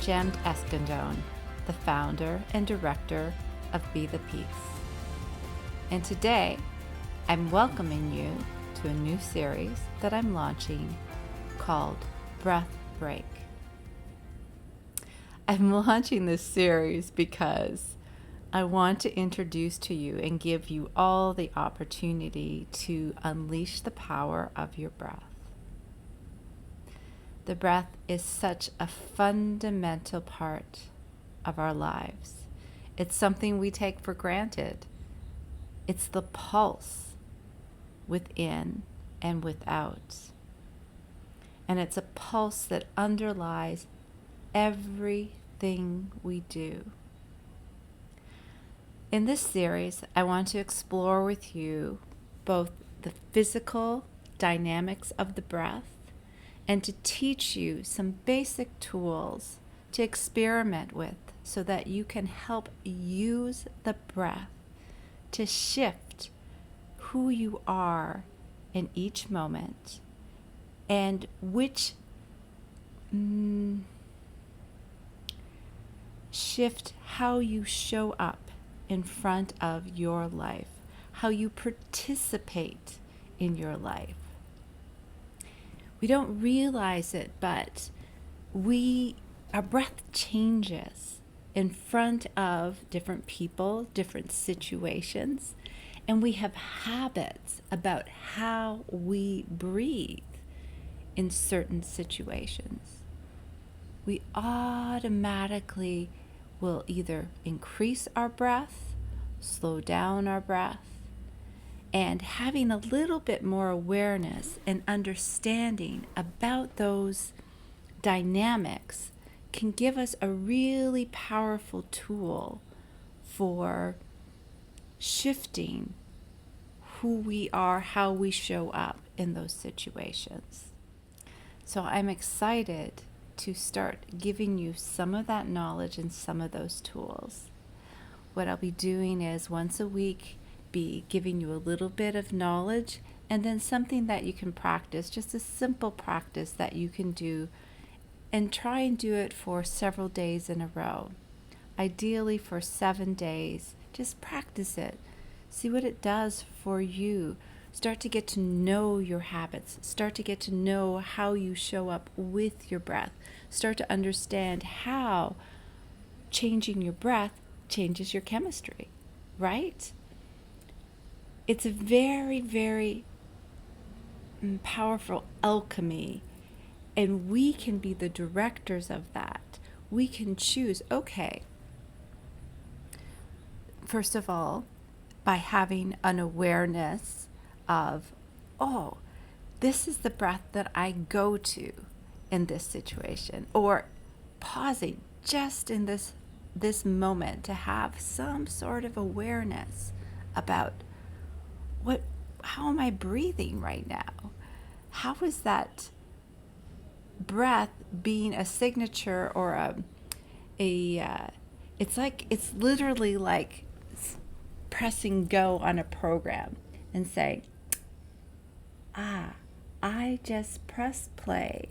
Gemmed Eskandone, the founder and director of Be the Peace. And today, I'm welcoming you to a new series that I'm launching called Breath Break. I'm launching this series because I want to introduce to you and give you all the opportunity to unleash the power of your breath. The breath is such a fundamental part of our lives. It's something we take for granted. It's the pulse within and without. And it's a pulse that underlies everything we do. In this series, I want to explore with you both the physical dynamics of the breath and to teach you some basic tools to experiment with so that you can help use the breath to shift who you are in each moment and shift how you show up in front of your life, how you participate in your life. We don't realize it, but our breath changes in front of different people, different situations, and we have habits about how we breathe in certain situations. We automatically will either increase our breath, slow down our breath, and having a little bit more awareness and understanding about those dynamics can give us a really powerful tool for shifting who we are, how we show up in those situations. So I'm excited to start giving you some of that knowledge and some of those tools. What I'll be doing is once a week be giving you a little bit of knowledge and then something that you can practice, just a simple practice that you can do and try and do it for several days in a row. Ideally for 7 days, just practice it. See what it does for you. Start to get to know your habits. Start to get to know how you show up with your breath. Start to understand how changing your breath changes your chemistry, right? It's a very, very powerful alchemy, and we can be the directors of that. We can choose, okay, first of all, by having an awareness of, oh, this is the breath that I go to in this situation, or pausing just in this moment to have some sort of awareness about how am I breathing right now? How is that breath being a signature or it's literally like pressing go on a program and saying, I just pressed play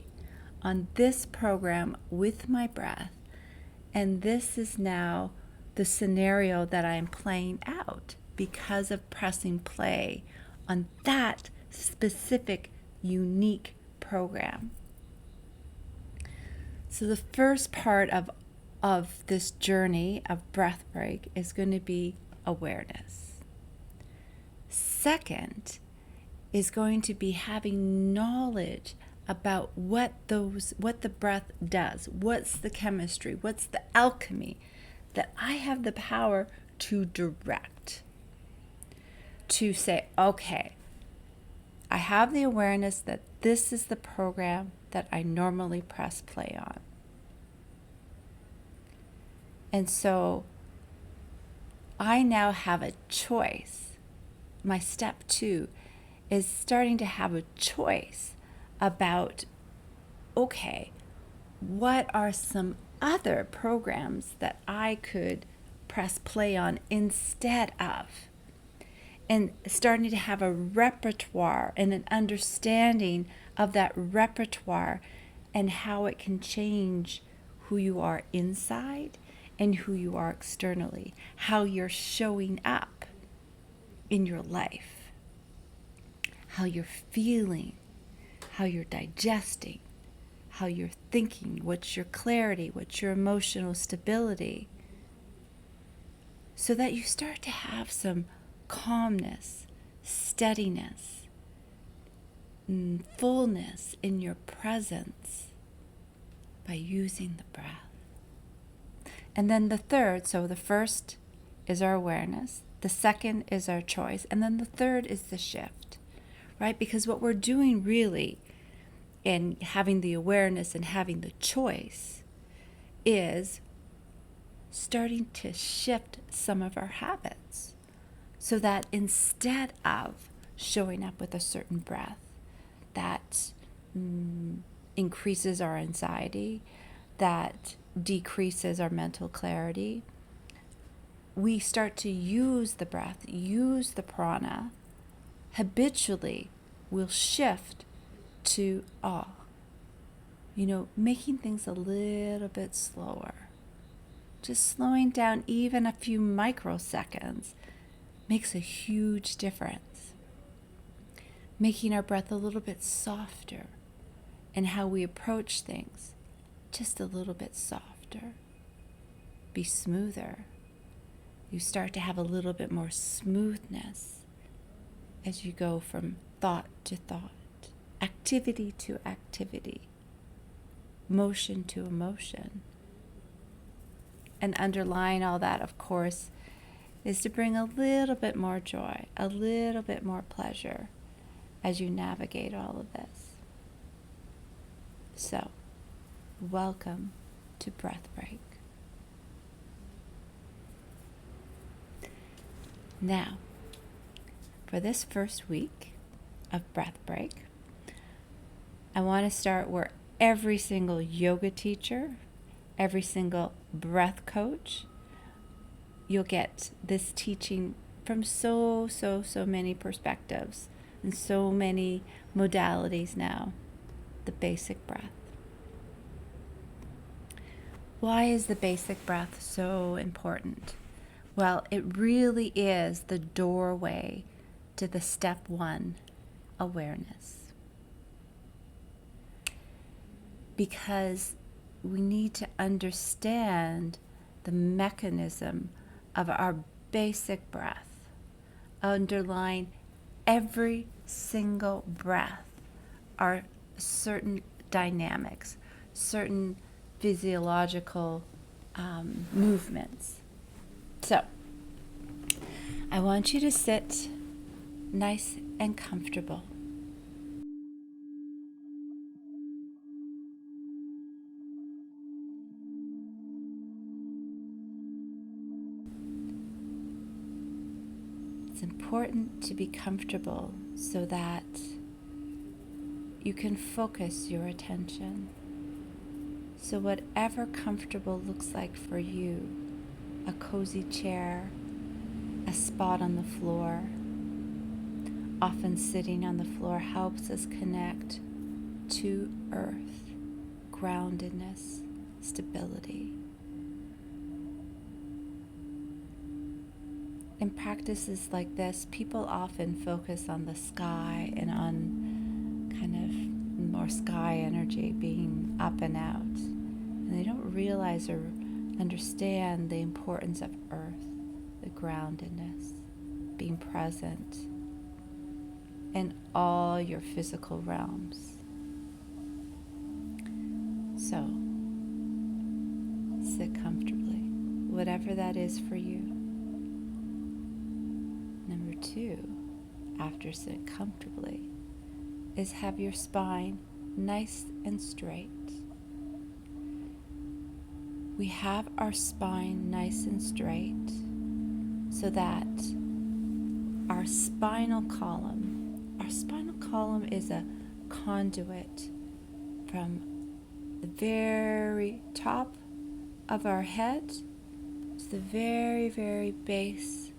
on this program with my breath, and this is now the scenario that I'm playing out because of pressing play on that specific unique program. So the first part of this journey of breath break is going to be awareness. Second is going to be having knowledge about what the breath does. What's the chemistry? What's the alchemy that I have the power to direct? To say, okay, I have the awareness that this is the program that I normally press play on. And so I now have a choice. My step 2 is starting to have a choice about, okay, what are some other programs that I could press play on instead of? And starting to have a repertoire and an understanding of that repertoire and how it can change who you are inside and who you are externally, how you're showing up in your life, how you're feeling, how you're digesting, how you're thinking, what's your clarity, what's your emotional stability, so that you start to have some calmness, steadiness, fullness in your presence by using the breath. And then the third, so the first is our awareness, the second is our choice, and then the third is the shift, right? Because what we're doing really in having the awareness and having the choice is starting to shift some of our habits so that instead of showing up with a certain breath that increases our anxiety, that decreases our mental clarity, we start to use the breath, use the prana, habitually we'll shift to making things a little bit slower. Just slowing down even a few microseconds makes a huge difference. Making our breath a little bit softer and how we approach things, just a little bit softer. Be smoother. You start to have a little bit more smoothness as you go from thought to thought, activity to activity, motion to emotion. And underlying all that, of course, is to bring a little bit more joy, a little bit more pleasure as you navigate all of this. So, welcome to Breath Break. Now, for this first week of Breath Break, I want to start where every single yoga teacher, every single breath coach, you'll get this teaching from so many perspectives and so many modalities now. The basic breath. Why is the basic breath so important? Well, it really is the doorway to the step one, awareness. Because we need to understand the mechanism of our basic breath. Underlying every single breath are certain dynamics, certain physiological movements. So, I want you to sit nice and comfortable. It's important to be comfortable so that you can focus your attention. So whatever comfortable looks like for you, a cozy chair, a spot on the floor, often sitting on the floor helps us connect to earth, groundedness, stability. In practices like this, people often focus on the sky and on kind of more sky energy being up and out. And they don't realize or understand the importance of earth, the groundedness, being present in all your physical realms. So, sit comfortably, whatever that is for you. Number 2, after sit comfortably, is have your spine nice and straight. We have our spine nice and straight so that our spinal column is a conduit from the very top of our head to the very, very base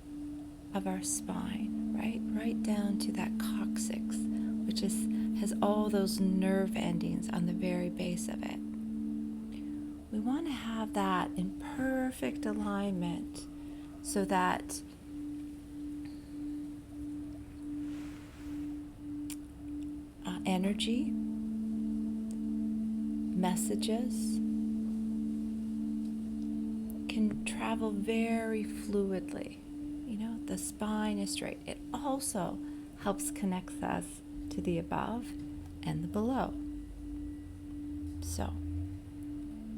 of our spine, right down to that coccyx, which has all those nerve endings on the very base of it. We want to have that in perfect alignment so that energy, messages can travel very fluidly. The spine is straight. It also helps connect us to the above and the below. So,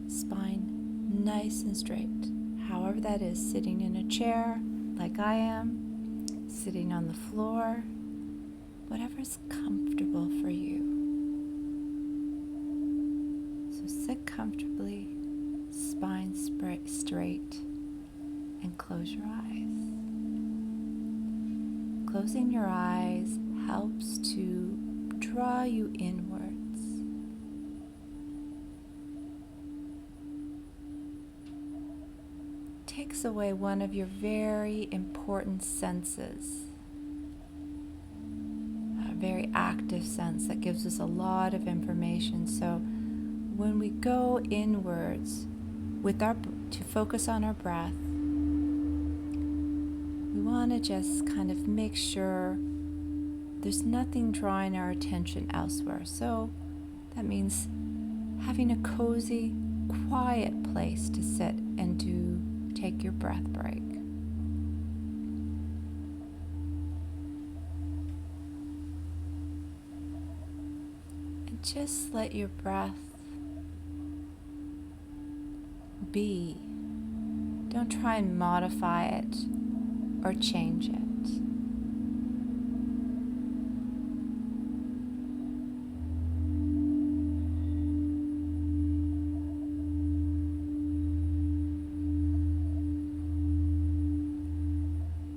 spine nice and straight. However that is, sitting in a chair like I am, sitting on the floor, whatever's comfortable for you. So sit comfortably, spine straight, and close your eyes. Closing your eyes helps to draw you inwards. Takes away one of your very important senses, a very active sense that gives us a lot of information. So when we go inwards to focus on our breath, we want to just kind of make sure there's nothing drawing our attention elsewhere. So that means having a cozy, quiet place to sit and take your breath break. And just let your breath be. Don't try and modify it or change it.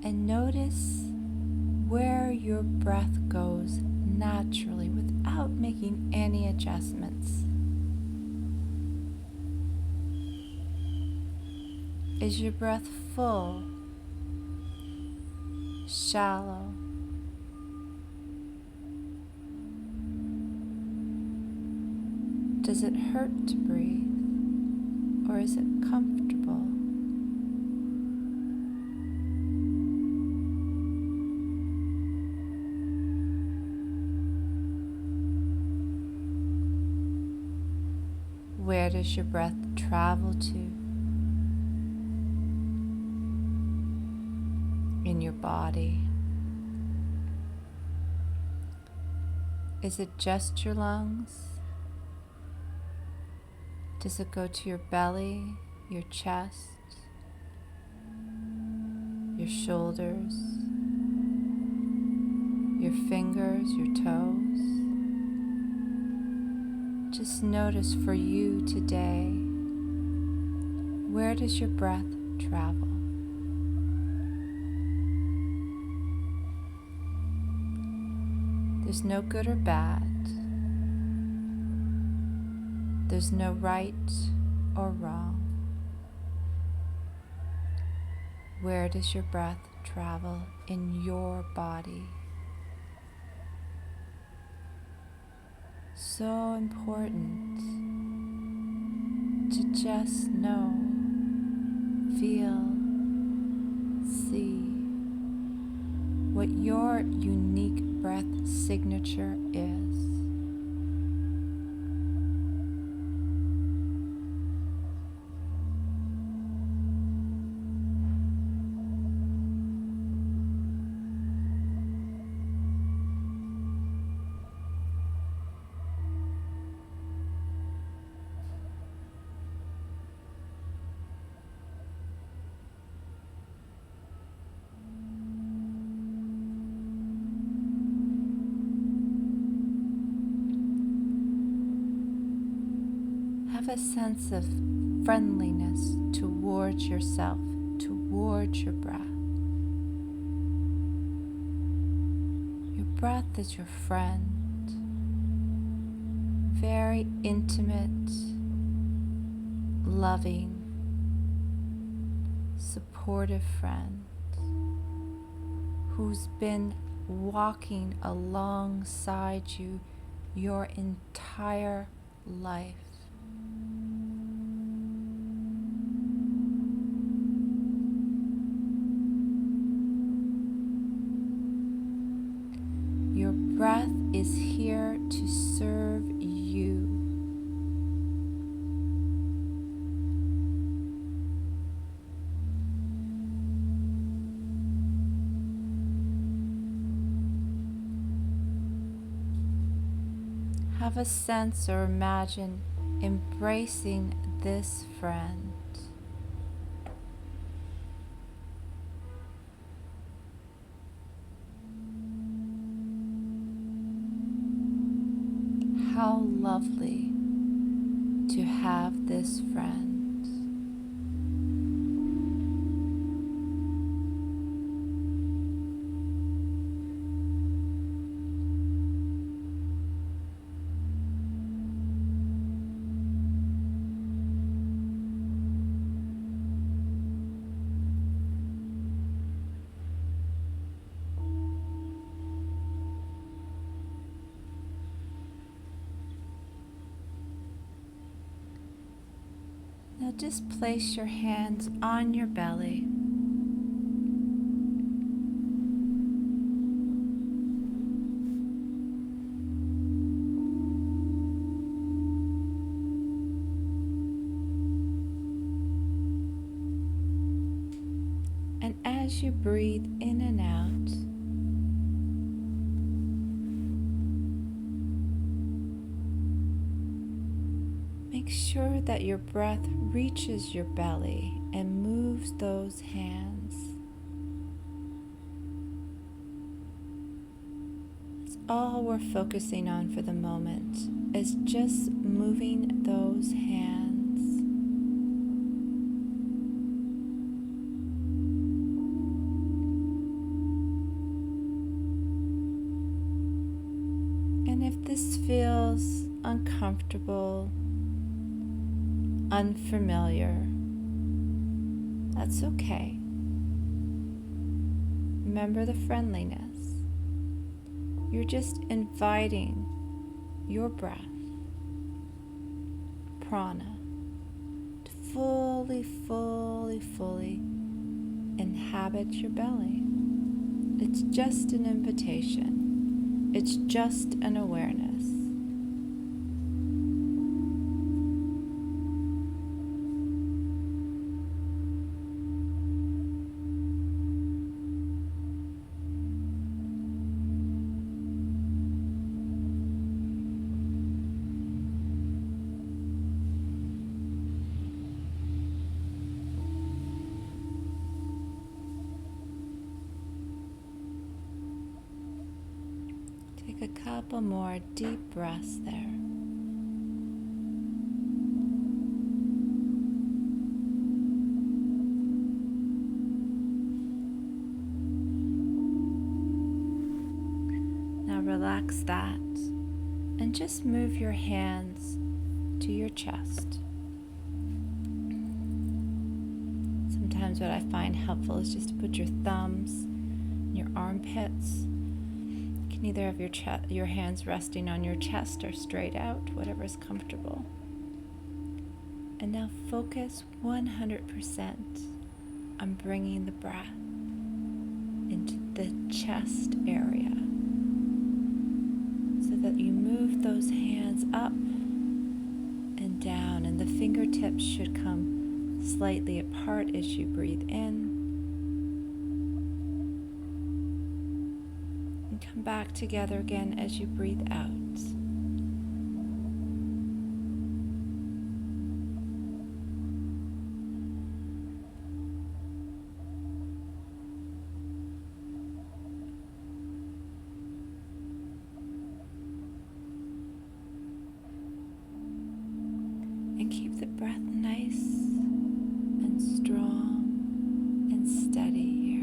And notice where your breath goes naturally without making any adjustments. Is your breath full, shallow, does it hurt to breathe, or is it comfortable? Where does your breath travel to in your body? Is it just your lungs? Does it go to your belly, your chest, your shoulders, your fingers, your toes? Just notice for you today, where does your breath travel? There's no good or bad. There's no right or wrong. Where does your breath travel in your body? So important to just know, feel, see what your unique breath signature is. Have a sense of friendliness towards yourself, towards your breath. Your breath is your friend, very intimate, loving, supportive friend who's been walking alongside you your entire life. breath is here to serve you. Have a sense or imagine embracing this friend. How lovely to have this friend. Now just place your hands on your belly. And as you breathe in and out, make sure that your breath reaches your belly and moves those hands. That's all we're focusing on for the moment, is just moving those hands. And if this feels uncomfortable, unfamiliar, that's okay. Remember the friendliness. You're just inviting your breath, prana, to fully inhabit your belly. It's just an invitation. It's just an awareness. Take a couple more deep breaths there. Now relax that and just move your hands to your chest. Sometimes what I find helpful is just to put your thumbs in your armpits. You can either have your hands resting on your chest or straight out, whatever is comfortable. And now focus 100% on bringing the breath into the chest area so that you move those hands up and down, and the fingertips should come slightly apart as you breathe in. And come back together again as you breathe out. And keep the breath nice and strong and steady here.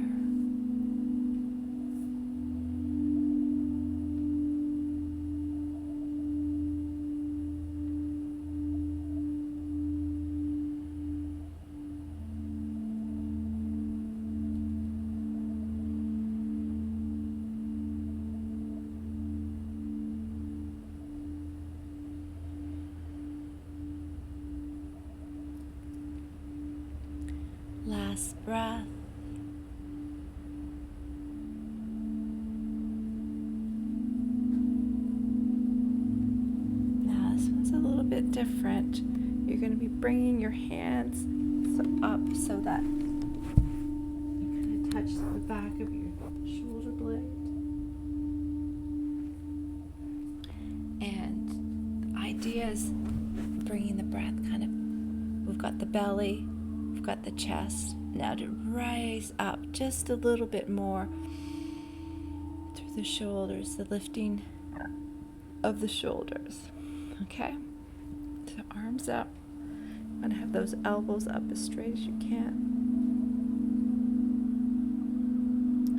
Last breath. different. You're going to be bringing your hands up so that you kind of touch the back of your shoulder blade. And the idea is bringing the breath kind of, we've got the belly, we've got the chest. Now to rise up just a little bit more through the shoulders, the lifting of the shoulders. Okay? So arms up. You want to have those elbows up as straight as you can.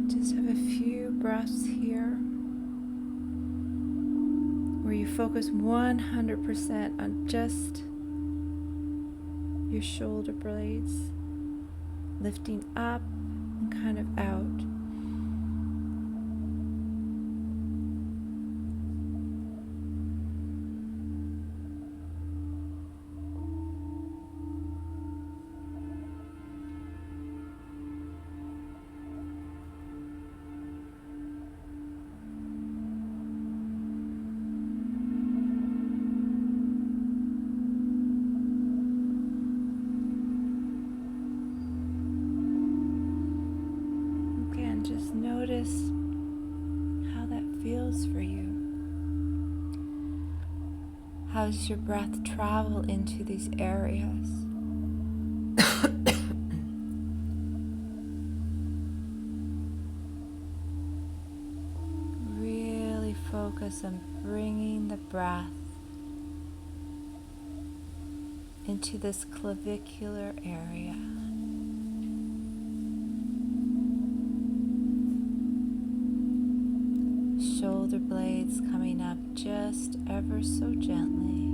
Just have a few breaths here where you focus 100% on just your shoulder blades, lifting up and kind of out. Just notice how that feels for you. How does your breath travel into these areas? Really focus on bringing the breath into this clavicular area. Shoulder blades coming up just ever so gently.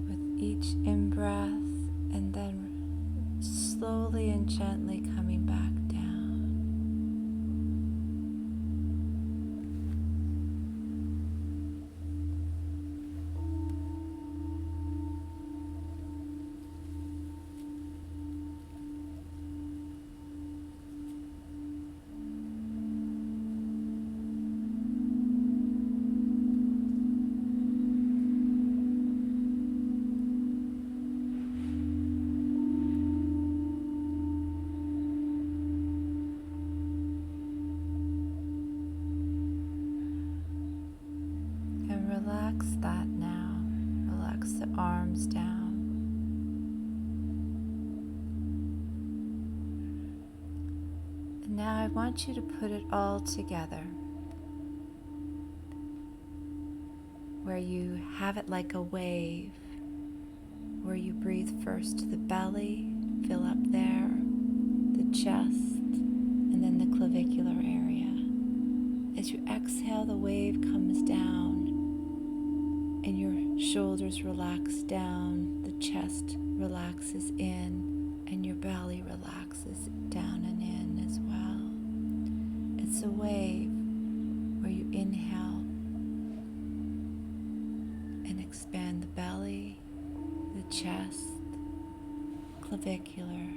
With each in-breath and then slowly and gently coming back down. Relax that now. Relax the arms down. And now I want you to put it all together. Where you have it like a wave. Where you breathe first to the belly, fill up there, the chest, and then the clavicular area. As you exhale, the wave comes down. And your shoulders relax down, the chest relaxes in, and your belly relaxes down and in as well. It's a wave where you inhale and expand the belly, the chest, clavicular.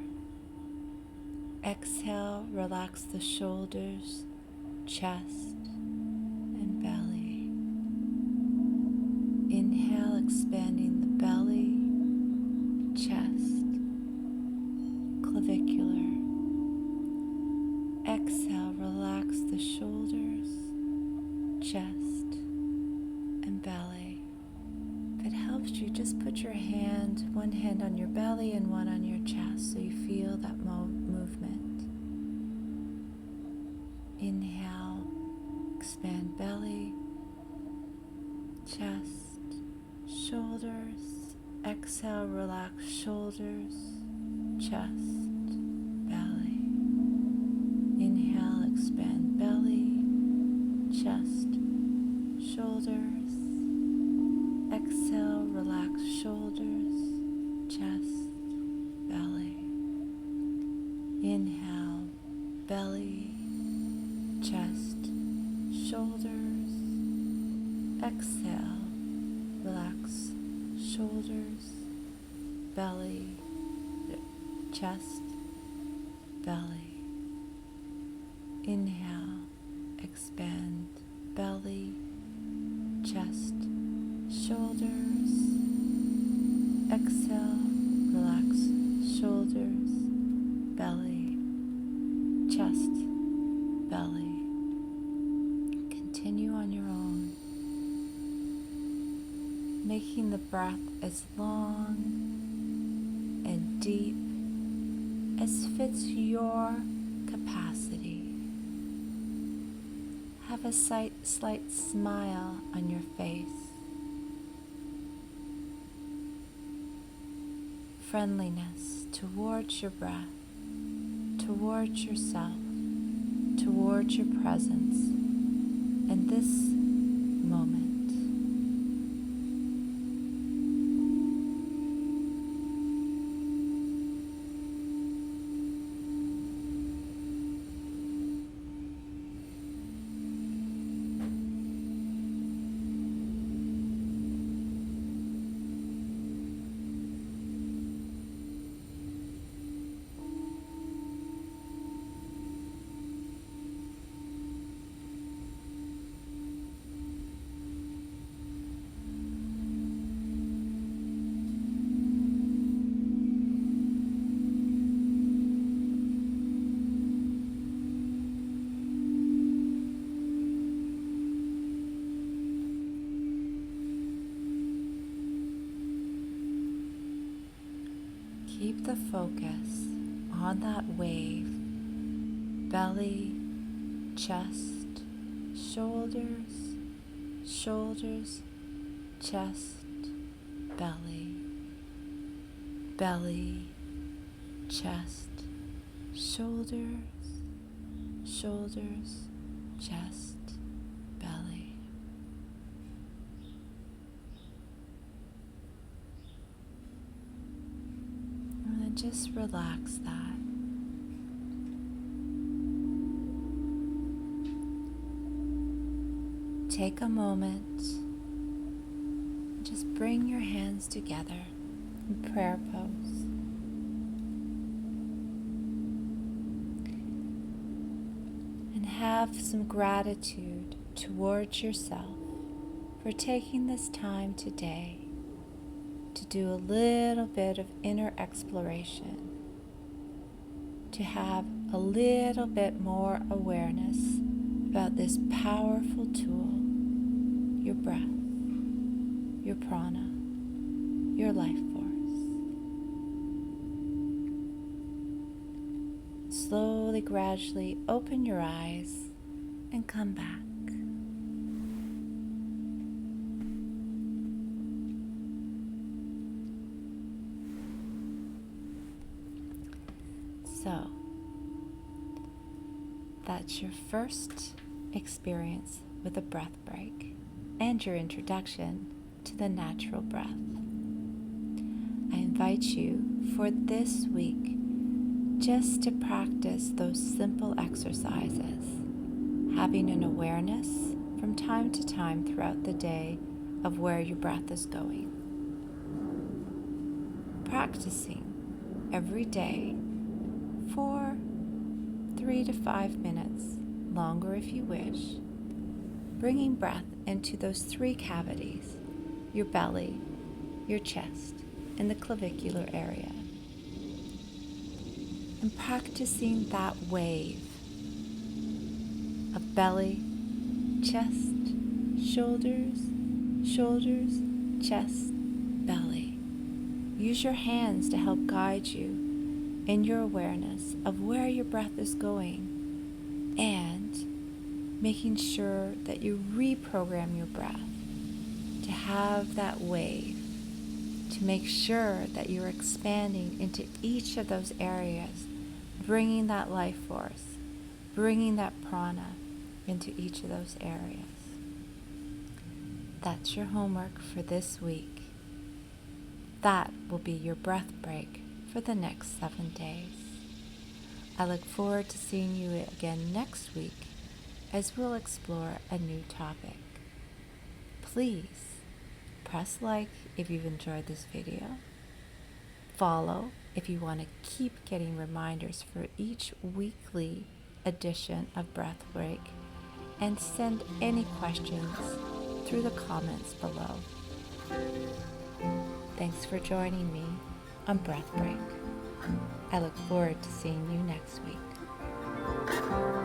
Exhale, relax the shoulders, chest, and belly. Inhale, expanding the belly, chest, clavicular. Exhale, relax the shoulders, chest, and belly. If it helps you, just put your hand, one hand on your belly and one on your chest so you feel that movement. Inhale, expand belly, chest, shoulders. Exhale, relax shoulders, chest, belly. Inhale, expand belly, chest, shoulders. Exhale, relax shoulders, chest, belly. Inhale, belly, chest, shoulders. Exhale, relax shoulders, belly, chest, belly. Inhale, expand belly, chest, shoulders. Exhale, relax shoulders, belly, chest, belly. Continue on your own, making the breath as long and deep as fits your capacity. Have a slight smile on your face. Friendliness towards your breath, towards yourself, towards your presence in this moment. Keep the focus on that wave, belly, chest, shoulders, shoulders, chest, belly, belly, chest, shoulders, shoulders, chest, belly. And then just relax that. Take a moment, just bring your hands together in prayer pose. And have some gratitude towards yourself for taking this time today to do a little bit of inner exploration, to have a little bit more awareness about this powerful tool, your breath, your prana, your life force. Slowly, gradually open your eyes and come back. So, that's your first experience with a breath break and your introduction to the natural breath. I invite you for this week just to practice those simple exercises, having an awareness from time to time throughout the day of where your breath is going. Practicing every day for 3 to 5 minutes, longer if you wish, bringing breath into those 3 cavities, your belly, your chest, and the clavicular area. And practicing that wave of belly, chest, shoulders, shoulders, chest, belly. Use your hands to help guide you in your awareness of where your breath is going and making sure that you reprogram your breath to have that wave, to make sure that you're expanding into each of those areas, bringing that life force, bringing that prana into each of those areas. That's your homework for this week. That will be your breath break for the next 7 days. I look forward to seeing you again next week as we'll explore a new topic. Please press like if you've enjoyed this video. Follow if you want to keep getting reminders for each weekly edition of Breath Break. and send any questions through the comments below. Thanks for joining me on Breath Break. I look forward to seeing you next week.